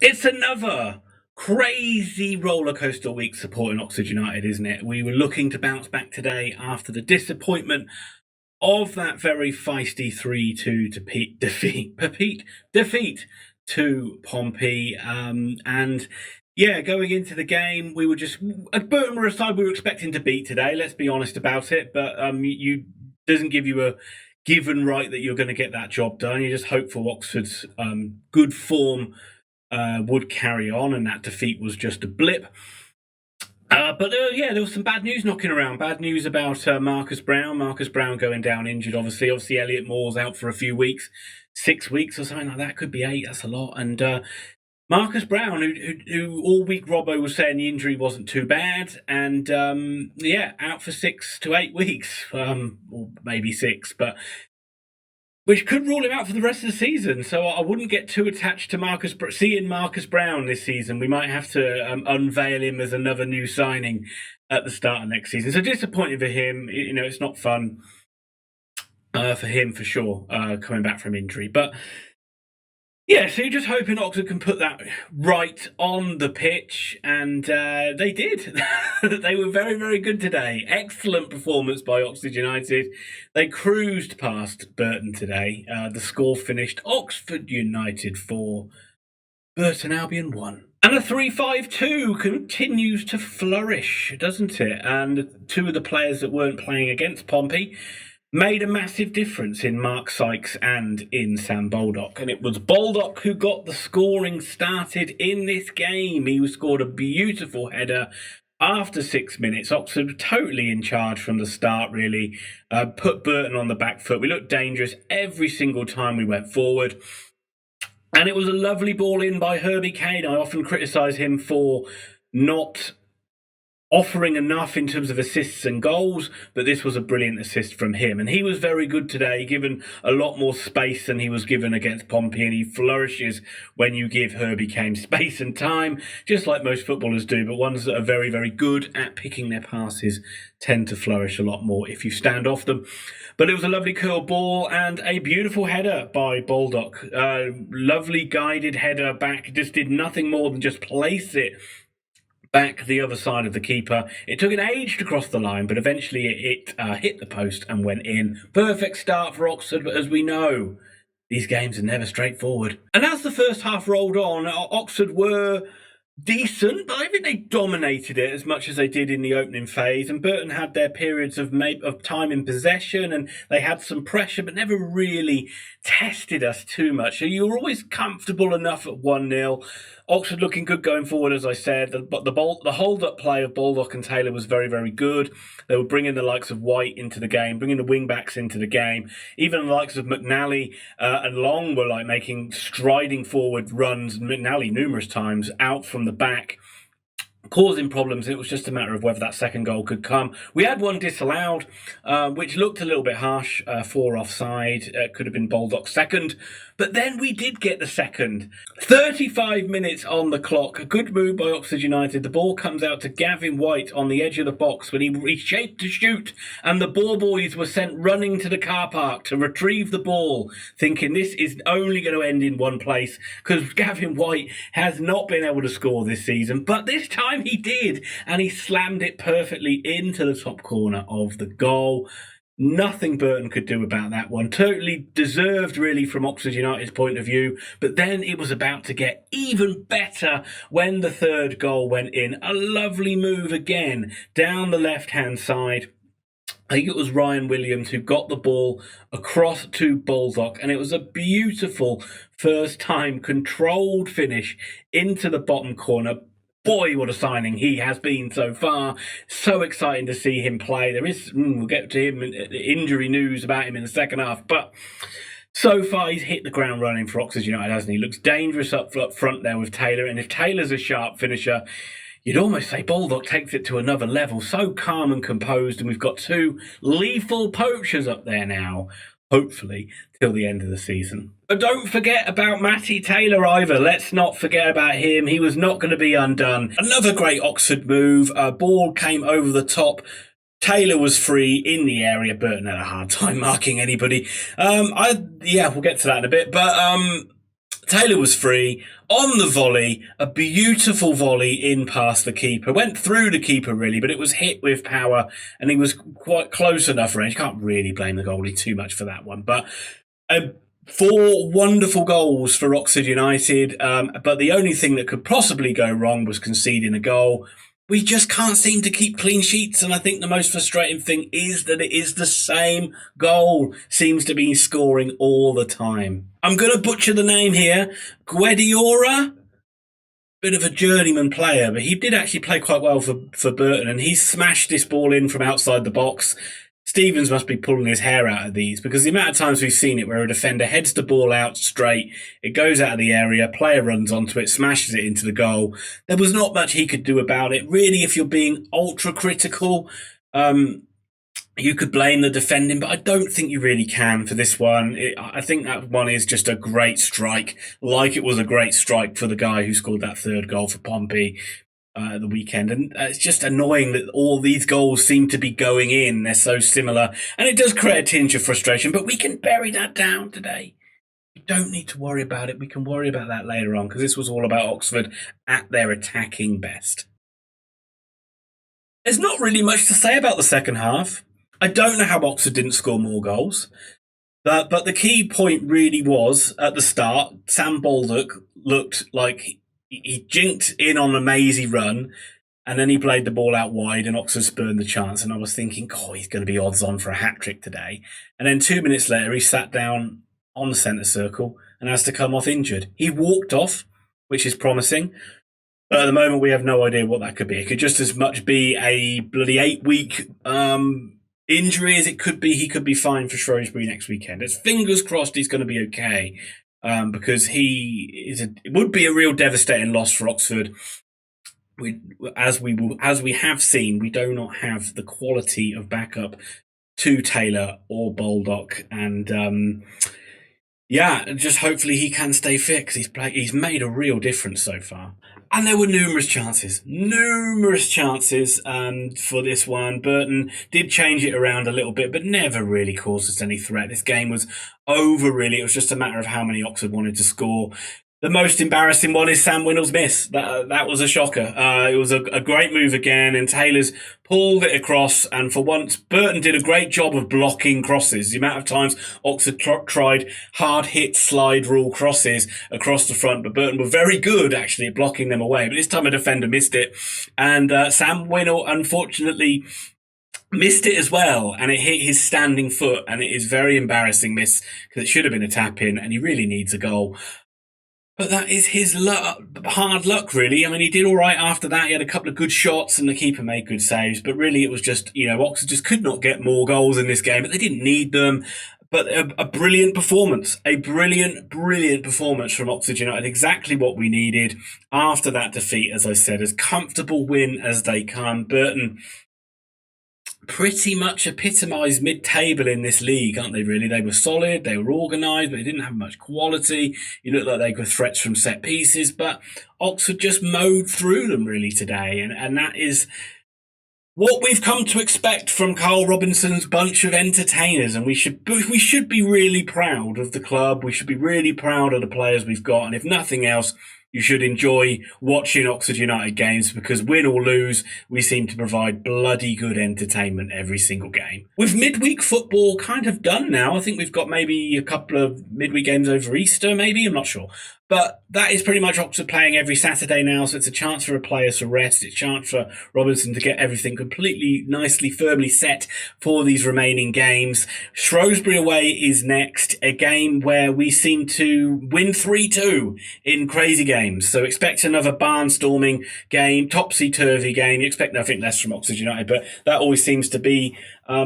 It's another crazy rollercoaster week supporting Oxford United, isn't it? We were looking to bounce back today after the disappointment of that very feisty 3-2 defeat to Pompey. And yeah, going into the game, we were just Burton were a side we were expecting to beat today. Let's be honest about it, but you doesn't give you a given right that you're going to get that job done. You just hope for Oxford's good form would carry on, and that defeat was just a blip. But yeah, there was some bad news knocking around. Bad news about Marcus Brown. Marcus Brown going down injured, obviously. Obviously, Elliot Moore's out for a few weeks, 6 weeks or something like that. Could be 8. That's a lot. And Marcus Brown, who all week Robbo was saying the injury wasn't too bad, and yeah, out for 6 to 8 weeks, or maybe 6, but which could rule him out for the rest of the season. So I wouldn't get too attached to seeing Marcus Brown this season. We might have to unveil him as another new signing at the start of next season. So disappointing for him. You know, it's not fun for him for sure, coming back from injury. But yeah, so you're just hoping Oxford can put that right on the pitch, and they did. They were very, very good today. Excellent performance by Oxford United. They cruised past Burton today. The score finished Oxford United 4, Burton Albion 1. And a 3-5-2 continues to flourish, doesn't it? And two of the players that weren't playing against Pompey made a massive difference in Mark Sykes and in Sam Baldock. And it was Baldock who got the scoring started in this game. He scored a beautiful header after 6 minutes. Oxford totally in charge from the start, really. Put Burton on the back foot. We looked dangerous every single time we went forward. And it was a lovely ball in by Herbie Kane. I often criticise him for not offering enough in terms of assists and goals, but this was a brilliant assist from him. And he was very good today, given a lot more space than he was given against Pompey, and he flourishes when you give Herbie Kane space and time, just like most footballers do, but ones that are very, very good at picking their passes tend to flourish a lot more if you stand off them. But it was a lovely curl ball and a beautiful header by Baldock. Lovely guided header back, just did nothing more than just place it back the other side of the keeper. It took an age to cross the line, but eventually it hit the post and went in. Perfect start for Oxford, but as we know, these games are never straightforward. And as the first half rolled on, Oxford were decent, but I think they dominated it as much as they did in the opening phase. And Burton had their periods of time in possession, and they had some pressure, but never really tested us too much. So you were always comfortable enough at 1-0. Oxford looking good going forward, as I said. The hold-up play of Baldock and Taylor was very, very good. They were bringing the likes of Whyte into the game, bringing the wing-backs into the game. Even the likes of McNally and Long were like making striding forward runs. McNally numerous times out from the back, causing problems. It was just a matter of whether that second goal could come. We had one disallowed, which looked a little bit harsh for offside. Could have been Baldock's second. But then we did get the second. 35 minutes on the clock. A good move by Oxford United. The ball comes out to Gavin Whyte on the edge of the box when he reshaped to shoot, and the ball boys were sent running to the car park to retrieve the ball, thinking this is only going to end in one place because Gavin Whyte has not been able to score this season. But this time he did, and he slammed it perfectly into the top corner of the goal. Nothing Burton could do about that one. Totally deserved, really, from Oxford United's point of view. But then it was about to get even better when the third goal went in. A lovely move again down the left-hand side. I think it was Ryan Williams who got the ball across to Baldock, and it was a beautiful first-time controlled finish into the bottom corner. Boy, what a signing he has been so far. So exciting to see him play. There is, we'll get to him, injury news about him in the second half. But so far, he's hit the ground running for Oxford United, hasn't he? Looks dangerous up front there with Taylor. And if Taylor's a sharp finisher, you'd almost say Baldock takes it to another level. So calm and composed. And we've got two lethal poachers up there now, hopefully, till the end of the season. But don't forget about Matty Taylor either. Let's not forget about him. He was not going to be undone. Another great Oxford move. Ball came over the top. Taylor was free in the area. Burton had a hard time marking anybody. We'll get to that in a bit. But Taylor was free on the volley, a beautiful volley in past the keeper. Went through the keeper really, but it was hit with power and he was quite close enough range. Can't really blame the goalie too much for that one. But 4 wonderful goals for Oxford United. But the only thing that could possibly go wrong was conceding a goal. We just can't seem to keep clean sheets, and I think the most frustrating thing is that it is the same goal seems to be scoring all the time. I'm going to butcher the name here. Guedioura? Bit of a journeyman player, but he did actually play quite well for Burton, and he smashed this ball in from outside the box. Stevens must be pulling his hair out of these, because the amount of times we've seen it where a defender heads the ball out straight, it goes out of the area, player runs onto it, smashes it into the goal. There was not much he could do about it. Really, if you're being ultra critical, you could blame the defending, but I don't think you really can for this one. I think that one is just a great strike, like it was a great strike for the guy who scored that 3rd goal for Pompey the weekend. And it's just annoying that all these goals seem to be going in. They're so similar, and it does create a tinge of frustration, but we can bury that down today. We don't need to worry about it. We can worry about that later on, because this was all about Oxford at their attacking best. There's not really much to say about the second half. I don't know how Oxford didn't score more goals. But the key point really was, at the start, Sam Baldock looked like he jinked in on a mazy run, and then he played the ball out wide and Oxford spurned the chance. And I was thinking, he's going to be odds on for a hat-trick today. And then 2 minutes later, he sat down on the centre circle and has to come off injured. He walked off, which is promising. But at the moment, we have no idea what that could be. It could just as much be a bloody 8-week injury as it could be. He could be fine for Shrewsbury next weekend. It's fingers crossed he's going to be okay. Because it would be a real devastating loss for Oxford. As we have seen, we do not have the quality of backup to Taylor or Baldock, and just hopefully he can stay fit, because he's made a real difference so far. And there were numerous chances for this one. Burton did change it around a little bit, but never really caused us any threat. This game was over, really. It was just a matter of how many Oxford wanted to score. The most embarrassing one is Sam Winnell's miss. That was a shocker. It was a great move again, and Taylor's pulled it across, and for once, Burton did a great job of blocking crosses. The amount of times Oxford tried hard-hit slide rule crosses across the front, but Burton were very good, actually, at blocking them away. But this time a defender missed it, and Sam Winnell, unfortunately, missed it as well, and it hit his standing foot, and it is very embarrassing miss, because it should have been a tap-in, and he really needs a goal. But that is his hard luck, really. I mean, he did all right after that. He had a couple of good shots and the keeper made good saves. But really, it was just, Oxford just could not get more goals in this game. But they didn't need them. But a brilliant performance. A brilliant performance from Oxford United. Exactly what we needed after that defeat, as I said. As comfortable win as they can. Burton pretty much epitomised mid-table in this league, aren't they, really? They were solid, they were organised, but they didn't have much quality. It looked like they were threats from set pieces, but Oxford just mowed through them, really, today. And that is what we've come to expect from Karl Robinson's bunch of entertainers. And we should be really proud of the club. We should be really proud of the players we've got. And if nothing else, you should enjoy watching Oxford United games, because win or lose, we seem to provide bloody good entertainment every single game. With midweek football kind of done now, I think we've got maybe a couple of midweek games over Easter, maybe, I'm not sure. But that is pretty much Oxford playing every Saturday now, so it's a chance for a player to rest. It's a chance for Robinson to get everything completely, nicely, firmly set for these remaining games. Shrewsbury away is next, a game where we seem to win 3-2 in crazy games. So expect another barnstorming game, topsy-turvy game. You expect nothing less from Oxford United, but that always seems to be a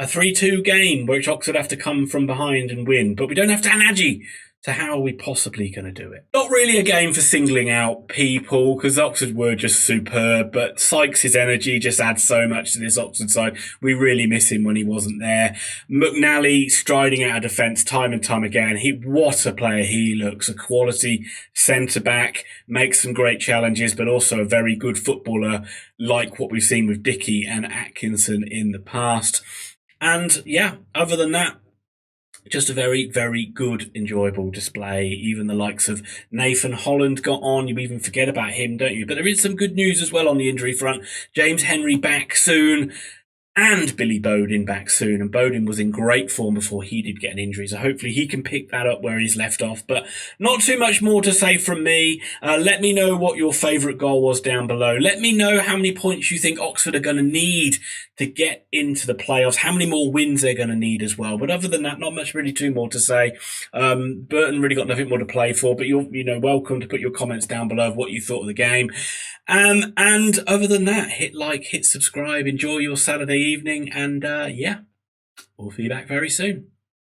3-2 game, which Oxford have to come from behind and win. But we don't have Tanaji. So how are we possibly going to do it? Not really a game for singling out people, because Oxford were just superb, but Sykes' energy just adds so much to this Oxford side. We really miss him when he wasn't there. McNally striding out of defence time and time again. What a player he looks. A quality centre-back, makes some great challenges, but also a very good footballer, like what we've seen with Dickey and Atkinson in the past. And yeah, other than that, Just a very, very good, enjoyable display. Even the likes of Nathan Holland got on. You even forget about him, don't you? But there is some good news as well on the injury front. James Henry back soon, and Billy Bowden back soon. And Bowden was in great form before he did get an injury, so hopefully he can pick that up where he's left off. But not too much more to say from me. Let me know what your favourite goal was down below. Let me know how many points you think Oxford are going to need to get into the playoffs, how many more wins they're going to need as well. But other than that, not much really too more to say. Burton really got nothing more to play for, but you're welcome to put your comments down below of what you thought of the game. And other than that, hit like, hit subscribe, enjoy your Saturday evening, and yeah, we'll be back very soon.